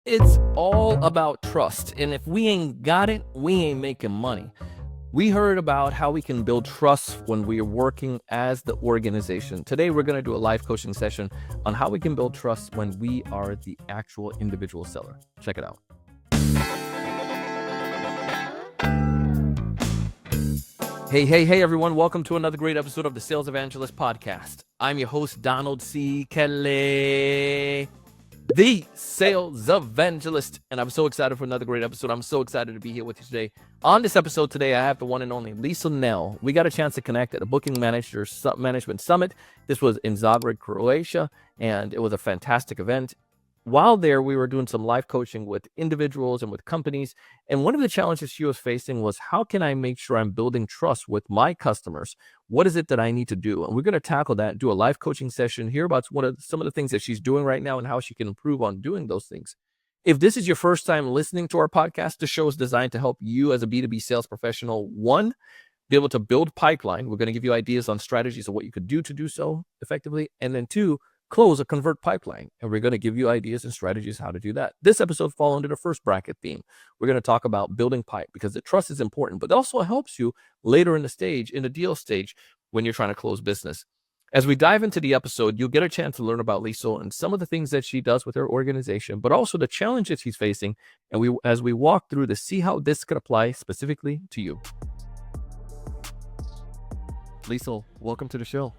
It's all about trust. And if we ain't got it, we ain't making money. We heard about how we can build trust when we are working as the organization. Today, we're going to do a live coaching session on how we can build trust when we are the actual individual seller. Check it out. Hey, everyone. Welcome to another great episode of the Sales Evangelist Podcast. I'm your host, Donald C. Kelly, the Sales Evangelist, and I'm so excited for another great episode. I'm so excited to be here with you today. On this episode today, I have the one and only Liesl Nel. We got a chance to connect at a Booking Management Summit. This was in Zagreb, Croatia, and it was a fantastic event. While there, we were doing some live coaching with individuals and with companies. And one of the challenges she was facing was, how can I make sure I'm building trust with my customers? What is it that I need to do? And we're going to tackle that, do a live coaching session, hear about some of the things that she's doing right now and how she can improve on doing those things. If this is your first time listening to our podcast, the show is designed to help you as a B2B sales professional, one, be able to build pipeline. We're going to give you ideas on strategies of what you could do to do so effectively. And then two, close a convert pipeline. And we're going to give you ideas and strategies how to do that. This episode falls under the first bracket theme. We're going to talk about building pipe because the trust is important, but it also helps you later in the deal stage, when you're trying to close business. As we dive into the episode, you'll get a chance to learn about Liesl and some of the things that she does with her organization, but also the challenges she's facing. And as we walk through to see how this could apply specifically to you. Liesl, welcome to the show.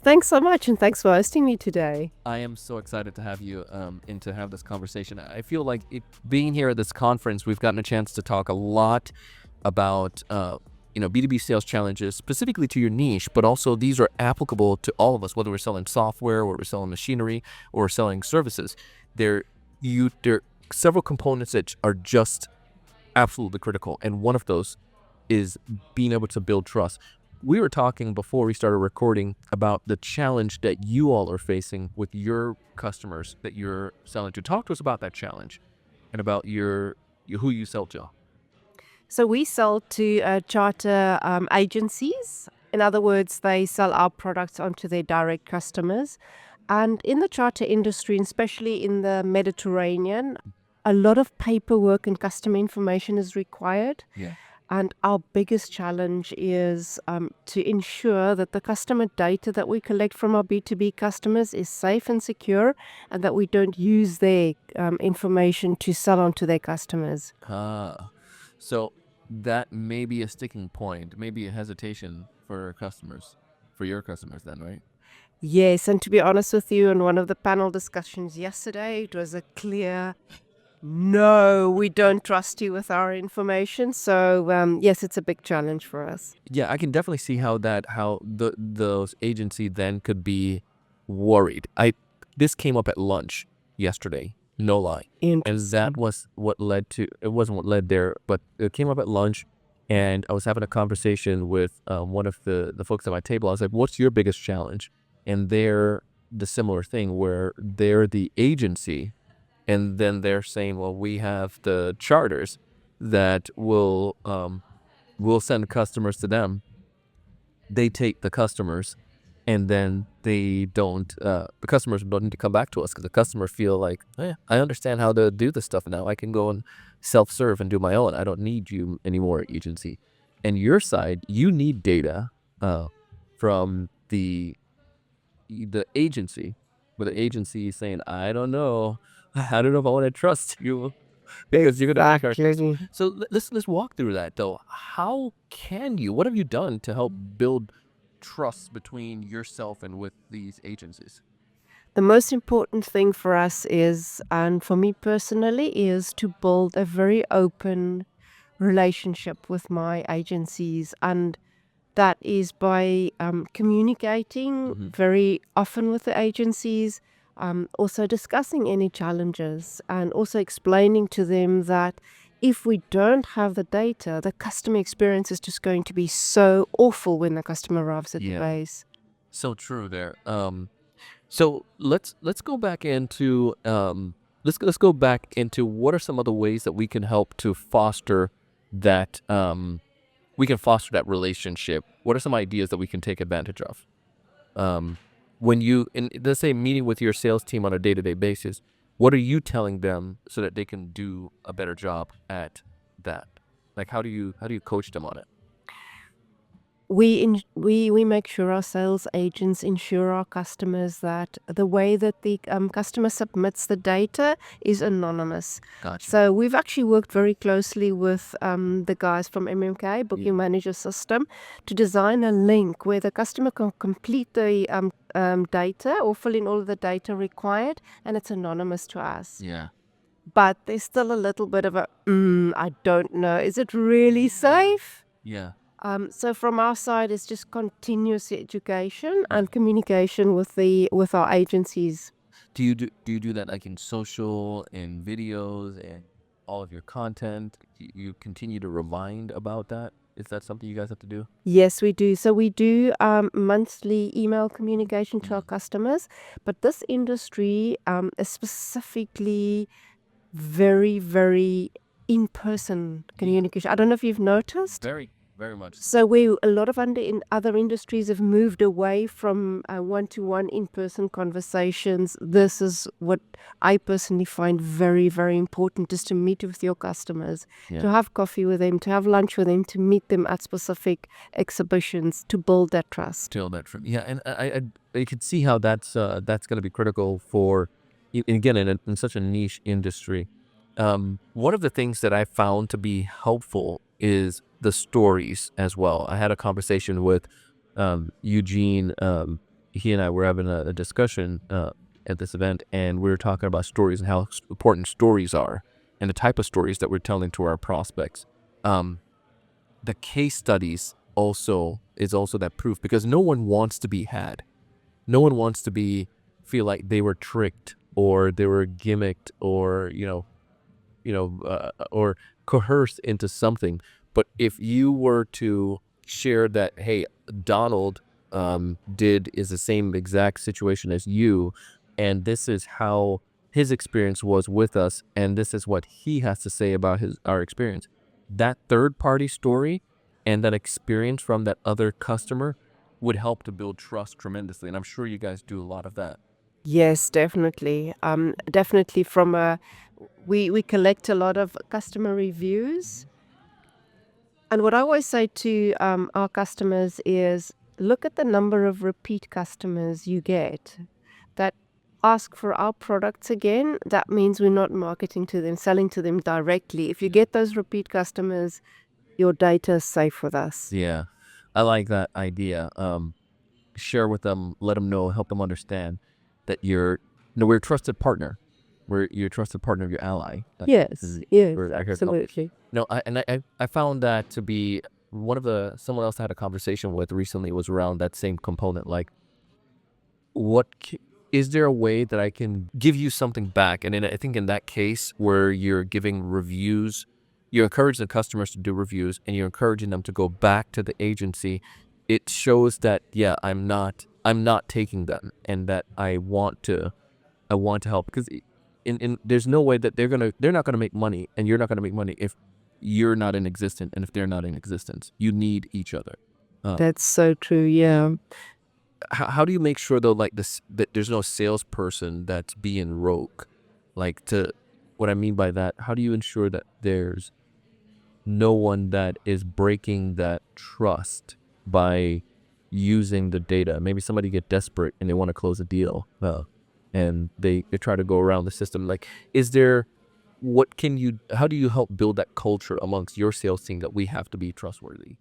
Thanks so much, and thanks for hosting me today. I am so excited to have you and to have this conversation. I feel like being here at this conference, we've gotten a chance to talk a lot about B2B sales challenges, specifically to your niche, but also these are applicable to all of us, whether we're selling software or we're selling machinery or we're selling services. There are several components that are just absolutely critical, and one of those is being able to build trust. We were talking before we started recording about the challenge that you all are facing with your customers that you're selling to. Talk to us about that challenge and about who you sell to. So we sell to charter agencies. In other words, they sell our products onto their direct customers. And in the charter industry, especially in the Mediterranean, a lot of paperwork and customer information is required. Yeah. And our biggest challenge is to ensure that the customer data that we collect from our B2B customers is safe and secure, and that we don't use their information to sell on to their customers. So that may be a sticking point, maybe a hesitation for your customers then, right? Yes, and to be honest with you, in one of the panel discussions yesterday, it was a clear no, we don't trust you with our information. So yes, it's a big challenge for us. Yeah, I can definitely see how those agency then could be worried. This came up at lunch yesterday, no lie. And that was what led to, it wasn't what led there, but it came up at lunch, and I was having a conversation with one of the folks at my table. I was like, what's your biggest challenge? And they're the similar thing where they're the agency, and then they're saying, well, we have the charters that will send customers to them. They take the customers, and then the customers don't need to come back to us because the customers feel like, I understand how to do this stuff now. I can go and self-serve and do my own. I don't need you anymore, agency. And your side, you need data from the agency, but the agency is saying, I don't know if I want to trust you because you're going to act. So let's walk through that though. What have you done to help build trust between yourself and with these agencies? The most important thing for us is, and for me personally, is to build a very open relationship with my agencies. And that is by communicating very often with the agencies, also discussing any challenges, and also explaining to them that if we don't have the data, the customer experience is just going to be so awful when the customer arrives at the base. So true there. So let's go back into let's go back into what are some of the ways that we can help to foster that relationship. What are some ideas that we can take advantage of? When you, let's say, meeting with your sales team on a day-to-day basis, What are you telling them so that they can do a better job at that? Like, how do you coach them on it? We make sure our sales agents ensure our customers that the way that the customer submits the data is anonymous. Gotcha. So we've actually worked very closely with the guys from MMK, Booking Yeah. Manager System, to design a link where the customer can complete the data or fill in all of the data required, and it's anonymous to us. Yeah. But there's still a little bit of a, I don't know, is it really safe? Yeah. So from our side, it's just continuous education Yeah. and communication with our agencies. Do you do that like in social, in videos, and all of your content? You continue to remind about that? Is that something you guys have to do? Yes, we do. So we do monthly email communication to our customers, but this industry is specifically very, very in-person communication. I don't know if you've noticed. Very, very much. So a lot of other industries have moved away from one-to-one in-person conversations. This is what I personally find very, very important, is to meet with your customers, to have coffee with them, to have lunch with them, to meet them at specific exhibitions, to build that trust. Till that trip. Yeah, and I could see how that's going to be critical for, again, in such a niche industry. One of the things that I found to be helpful is the stories as well. I had a conversation with Eugene. He and I were having a discussion at this event, and we were talking about stories and how important stories are, and the type of stories that we're telling to our prospects. The case studies also is also that proof, because no one wants to be had. No one wants to feel like they were tricked or they were gimmicked or or coerced into something. But if you were to share that, hey, Donald is the same exact situation as you, and this is how his experience was with us, and this is what he has to say about our experience. That third party story and that experience from that other customer would help to build trust tremendously. And I'm sure you guys do a lot of that. Yes, definitely. Definitely we collect a lot of customer reviews. And what I always say to our customers is, look at the number of repeat customers you get that ask for our products again. That means we're not marketing to them, selling to them directly. If you get those repeat customers, your data is safe with us. Yeah, I like that idea. Share with them, let them know, help them understand that we're a trusted partner. You're a trusted partner of your ally. Yes, yes, We're here to help. absolutely. No, I found that to be someone else I had a conversation with recently was around that same component. Like, is there a way that I can give you something back? And I think in that case where you're giving reviews, you encourage the customers to do reviews, and you're encouraging them to go back to the agency. It shows that, yeah, I'm not taking them, and that I want to help, because there's no way that they're not gonna make money, and you're not gonna make money if you're not in existence, and if they're not in existence. You need each other. That's so true, yeah. How do you make sure though, like that there's no salesperson that's being rogue? Like, what I mean by that, how do you ensure that there's no one that is breaking that trust by using the data? Maybe somebody get desperate and they want to close a deal, and they try to go around the system. Like, how do you help build that culture amongst your sales team that we have to be trustworthy?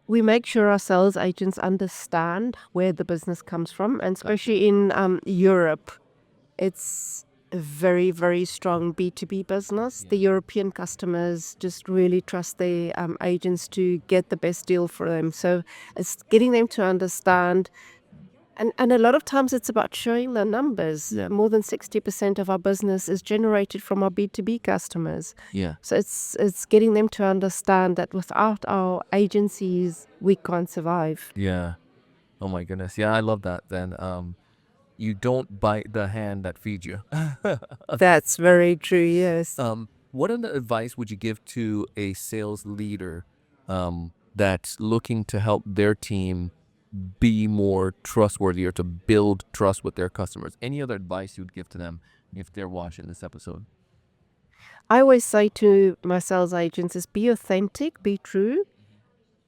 We make sure our sales agents understand where the business comes from, and especially in Europe, it's a very, very strong B2B business. The European customers just really trust their agents to get the best deal for them. So it's getting them to understand. And a lot of times it's about showing the numbers. Yeah. More than 60% of our business is generated from our B2B customers. Yeah. So it's getting them to understand that without our agencies, we can't survive. Yeah. Oh my goodness. Yeah, I love that. Then you don't bite the hand that feeds you. That's very true, yes. What other advice would you give to a sales leader that's looking to help their team be more trustworthy, or to build trust with their customers? Any other advice you'd give to them if they're watching this episode? I always say to my sales agents is be authentic, be true,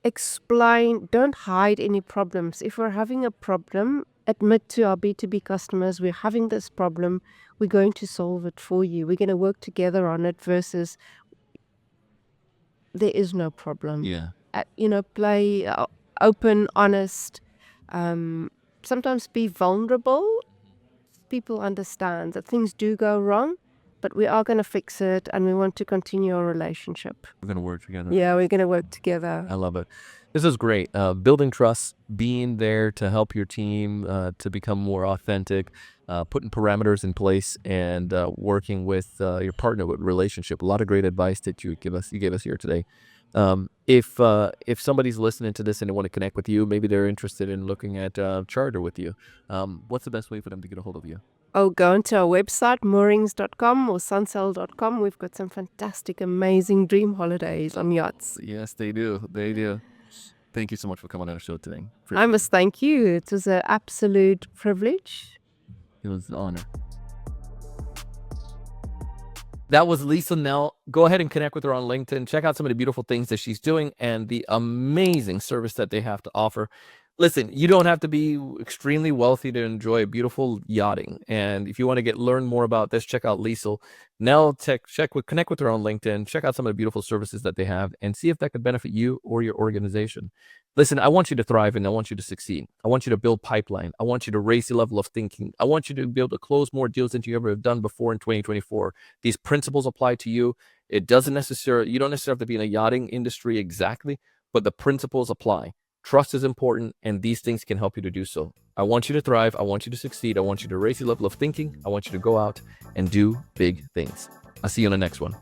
explain, don't hide any problems. If we're having a problem, admit to our B2B customers, we're having this problem, we're going to solve it for you. We're going to work together on it versus there is no problem. Yeah. Play open, honest, sometimes be vulnerable. People understand that things do go wrong, but we are going to fix it and we want to continue our relationship. We're going to work together. Yeah, we're going to work together. I love it. This is great. Building trust, being there to help your team to become more authentic, putting parameters in place, and working with your partner with relationship. A lot of great advice that you gave us here today. If somebody's listening to this and they want to connect with you, maybe they're interested in looking at charter with you, what's the best way for them to get a hold of you? Oh, go onto our website, moorings.com or sunsail.com. We've got some fantastic, amazing dream holidays on yachts. Yes, they do. They do. Thank you so much for coming on our show today. I must thank you. It was an absolute privilege. It was an honor. That was Liesl Nel. Go ahead and connect with her on LinkedIn. Check out some of the beautiful things that she's doing and the amazing service that they have to offer. Listen, you don't have to be extremely wealthy to enjoy beautiful yachting. And if you want to learn more about this, check out Liesl Nel. Connect with her on LinkedIn. Check out some of the beautiful services that they have and see if that could benefit you or your organization. Listen, I want you to thrive and I want you to succeed. I want you to build pipeline. I want you to raise your level of thinking. I want you to be able to close more deals than you ever have done before in 2024. These principles apply to you. You don't necessarily have to be in a yachting industry exactly, but the principles apply. Trust is important, and these things can help you to do so. I want you to thrive. I want you to succeed. I want you to raise your level of thinking. I want you to go out and do big things. I'll see you on the next one.